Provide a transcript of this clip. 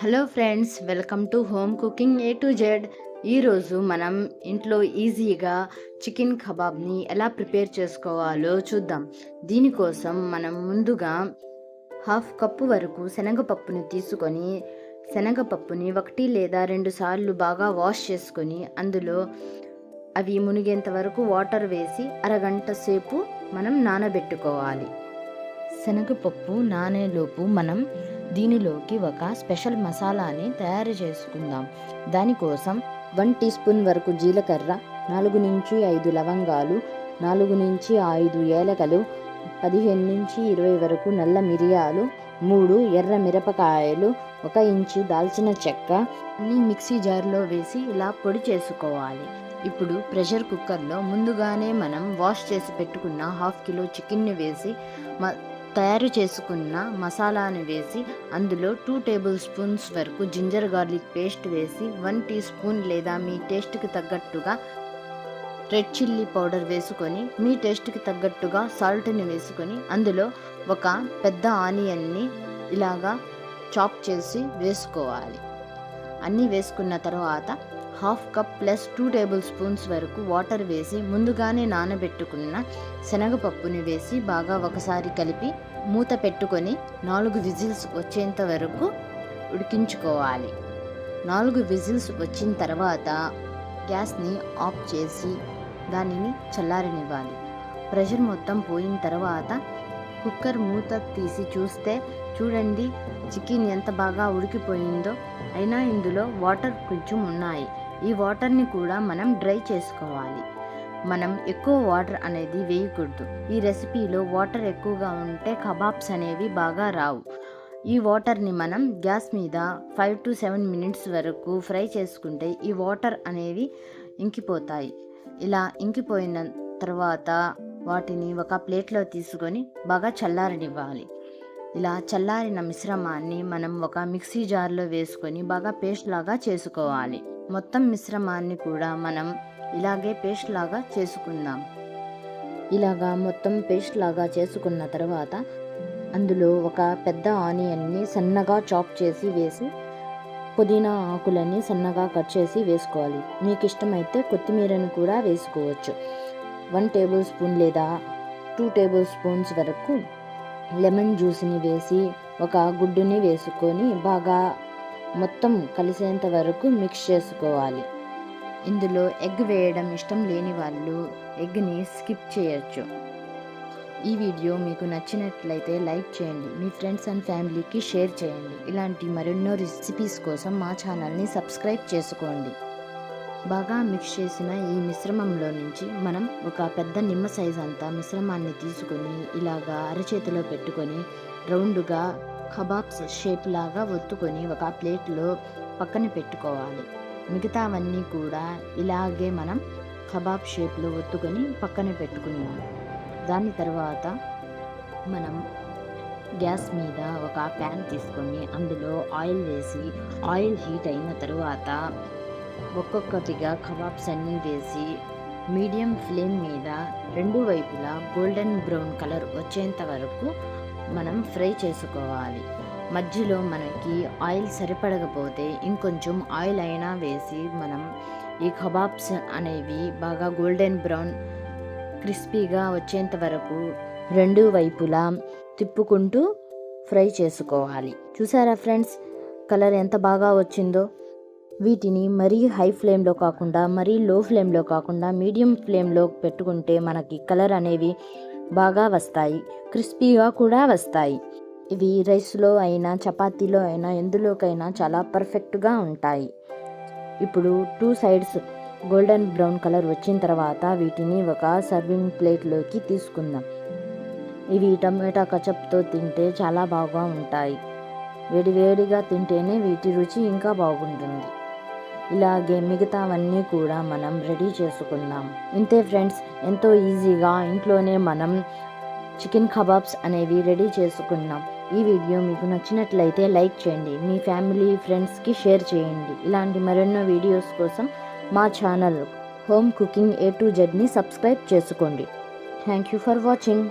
Hello friends, welcome to home cooking A to Z. ఈరోజు మనం ఇంట్లో ఈజీగా చికెన్ కబాబ్ని ఎలా ప్రిపేర్ చేసుకోవాలో చూద్దాం. దీనికోసం మనం ముందుగా హాఫ్ కప్పు వరకు శనగపప్పుని తీసుకొని శనగపప్పుని 1 లేదా 2 సార్లు బాగా వాష్ చేసుకొని అందులో అవి మునిగేంత వరకు వాటర్ వేసి అరగంట సేపు మనం నానబెట్టుకోవాలి. శనగపప్పు నానేలోపు మనం దీనిలోకి ఒక స్పెషల్ మసాలాని తయారు చేసుకుందాం. దానికోసం 1 టీ స్పూన్ వరకు జీలకర్ర, 4 నుంచి 5 లవంగాలు, 4 నుంచి 5 ఏలకలు, 15 నుంచి 20 వరకు నల్ల మిరియాలు, 3 ఎర్ర మిరపకాయలు, 1 ఇంచు దాల్చిన చెక్క అన్నీ మిక్సీ జార్లో వేసి ఇలా పొడి చేసుకోవాలి. ఇప్పుడు ప్రెషర్ కుక్కర్లో ముందుగానే మనం వాష్ చేసి పెట్టుకున్న హాఫ్ కిలో చికెన్ని వేసి తయారు చేసుకున్న మసాలాని వేసి అందులో 2 టేబుల్ స్పూన్స్ వరకు జింజర్ గార్లిక్ పేస్ట్ వేసి 1 టీ స్పూన్ లేదా మీ టేస్ట్కి తగ్గట్టుగా రెడ్ చిల్లీ పౌడర్ వేసుకొని మీ టేస్ట్కి తగ్గట్టుగా సాల్ట్ని వేసుకొని అందులో ఒక పెద్ద ఆనియన్ని ఇలాగా చాప్ చేసి వేసుకోవాలి. అన్నీ వేసుకున్న తర్వాత half cup plus 2 table spoons వరకు వాటర్ వేసి ముందుగానే నానబెట్టుకున్న శనగపప్పుని వేసి బాగా ఒకసారి కలిపి మూత పెట్టుకొని 4 విజిల్స్ వచ్చేంత వరకు ఉడికించుకోవాలి. 4 విజిల్స్ వచ్చిన తర్వాత గ్యాస్ని ఆఫ్ చేసి దానిని చల్లారనివ్వాలి. ప్రెషర్ మొత్తం పోయిన తర్వాత కుక్కర్ మూత తీసి చూస్తే చూడండి చికెన్ ఎంత బాగా ఉడికిపోయిందో. అయినా ఇందులో వాటర్ కొంచెం ఉన్నాయి. ఈ వాటర్ని కూడా మనం డ్రై చేసుకోవాలి. మనం ఎక్కువ వాటర్ అనేది వేయకూడదు. ఈ రెసిపీలో వాటర్ ఎక్కువగా ఉంటే కబాబ్స్ అనేవి బాగా రావు. ఈ వాటర్ని మనం గ్యాస్ మీద 5 to 7 మినిట్స్ వరకు ఫ్రై చేసుకుంటే ఈ వాటర్ అనేవి ఇంకిపోతాయి. ఇలా ఇంకిపోయిన తర్వాత వాటిని ఒక ప్లేట్లో తీసుకొని బాగా చల్లారనివ్వాలి. ఇలా చల్లారిన మిశ్రమాన్ని మనం ఒక మిక్సీ జార్లో వేసుకొని బాగా పేస్ట్ లాగా చేసుకోవాలి. మొత్తం మిశ్రమాన్ని కూడా మనం ఇలాగే పేస్ట్ లాగా చేసుకుందాం. ఇలాగా మొత్తం పేస్ట్ లాగా చేసుకున్న తర్వాత అందులో ఒక పెద్ద ఆనియన్ని సన్నగా చాప్ చేసి వేసి పుదీనా ఆకులని సన్నగా కట్ చేసి వేసుకోవాలి. మీకు ఇష్టమైతే కొత్తిమీరని కూడా వేసుకోవచ్చు. 1 టేబుల్ స్పూన్ లేదా 2 టేబుల్ స్పూన్స్ వరకు లెమన్ జ్యూస్ని వేసి ఒక గుడ్డుని వేసుకొని బాగా మొత్తం కలిసేంత వరకు మిక్స్ చేసుకోవాలి. ఇందులో ఎగ్ వేయడం ఇష్టం లేని వాళ్ళు ఎగ్ని స్కిప్ చేయొచ్చు. ఈ వీడియో మీకు నచ్చినట్లయితే లైక్ చేయండి, మీ ఫ్రెండ్స్ అండ్ ఫ్యామిలీకి షేర్ చేయండి. ఇలాంటి మరెన్నో రెసిపీస్ కోసం మా ఛానల్ని సబ్స్క్రైబ్ చేసుకోండి. బాగా మిక్స్ చేసిన ఈ మిశ్రమంలో నుంచి మనం ఒక పెద్ద నిమ్మ సైజ్ అంతా మిశ్రమాన్ని తీసుకొని ఇలాగా అరచేతిలో పెట్టుకొని రౌండ్గా కబాబ్స్ షేప్ లాగా ఒత్తుకొని ఒక ప్లేట్లో పక్కన పెట్టుకోవాలి. మిగతావన్నీ కూడా ఇలాగే మనం కబాబ్ షేప్లో ఒత్తుకొని పక్కన పెట్టుకున్నాం. దాని తర్వాత మనం గ్యాస్ మీద ఒక ప్యాన్ తీసుకొని అందులో ఆయిల్ వేసి ఆయిల్ హీట్ అయిన తర్వాత ఒక్కొక్కటిగా కబాబ్స్ అన్నీ వేసి మీడియం ఫ్లేమ్ మీద 2 వైపులా గోల్డెన్ బ్రౌన్ కలర్ వచ్చేంత వరకు మనం ఫ్రై చేసుకోవాలి. మధ్యలో మనకి ఆయిల్ సరిపడకపోతే ఇంకొంచెం ఆయిల్ అయినా వేసి మనం ఈ కబాబ్స్ అనేవి బాగా గోల్డెన్ బ్రౌన్ క్రిస్పీగా వచ్చేంత వరకు 2 వైపులా తిప్పుకుంటూ ఫ్రై చేసుకోవాలి. చూసారా ఫ్రెండ్స్, కలర్ ఎంత బాగా వచ్చిందో. వీటిని మరీ హై ఫ్లేమ్లో కాకుండా మరీ లో ఫ్లేమ్లో కాకుండా మీడియం ఫ్లేమ్లో పెట్టుకుంటే మనకి కలర్ అనేవి బాగా వస్తాయి, క్రిస్పీగా కూడా వస్తాయి. ఇవి రైస్లో అయినా చపాతీలో అయినా ఎందులోకైనా చాలా పర్ఫెక్ట్గా ఉంటాయి. ఇప్పుడు 2 సైడ్స్ గోల్డెన్ బ్రౌన్ కలర్ వచ్చిన తర్వాత వీటిని ఒక సర్వింగ్ ప్లేట్లోకి తీసుకుందాం. ఇవి టమాటా కచప్తో తింటే చాలా బాగా ఉంటాయి. వేడివేడిగా తింటేనే వీటి రుచి ఇంకా బాగుంటుంది. ఇలాగే మిగతావన్నీ కూడా మనం రెడీ చేసుకుందాం. ఇంతే ఫ్రెండ్స్, ఎంతో ఈజీగా ఇంట్లోనే మనం చికెన్ కబాబ్స్ అనేవి రెడీ చేసుకున్నాం. ఈ వీడియో మీకు నచ్చినట్లయితే లైక్ చేయండి, మీ ఫ్యామిలీ ఫ్రెండ్స్కి షేర్ చేయండి. ఇలాంటి మరెన్నో వీడియోస్ కోసం మా channel home cooking A to జెడ్ని సబ్స్క్రైబ్ చేసుకోండి. Thank you for watching.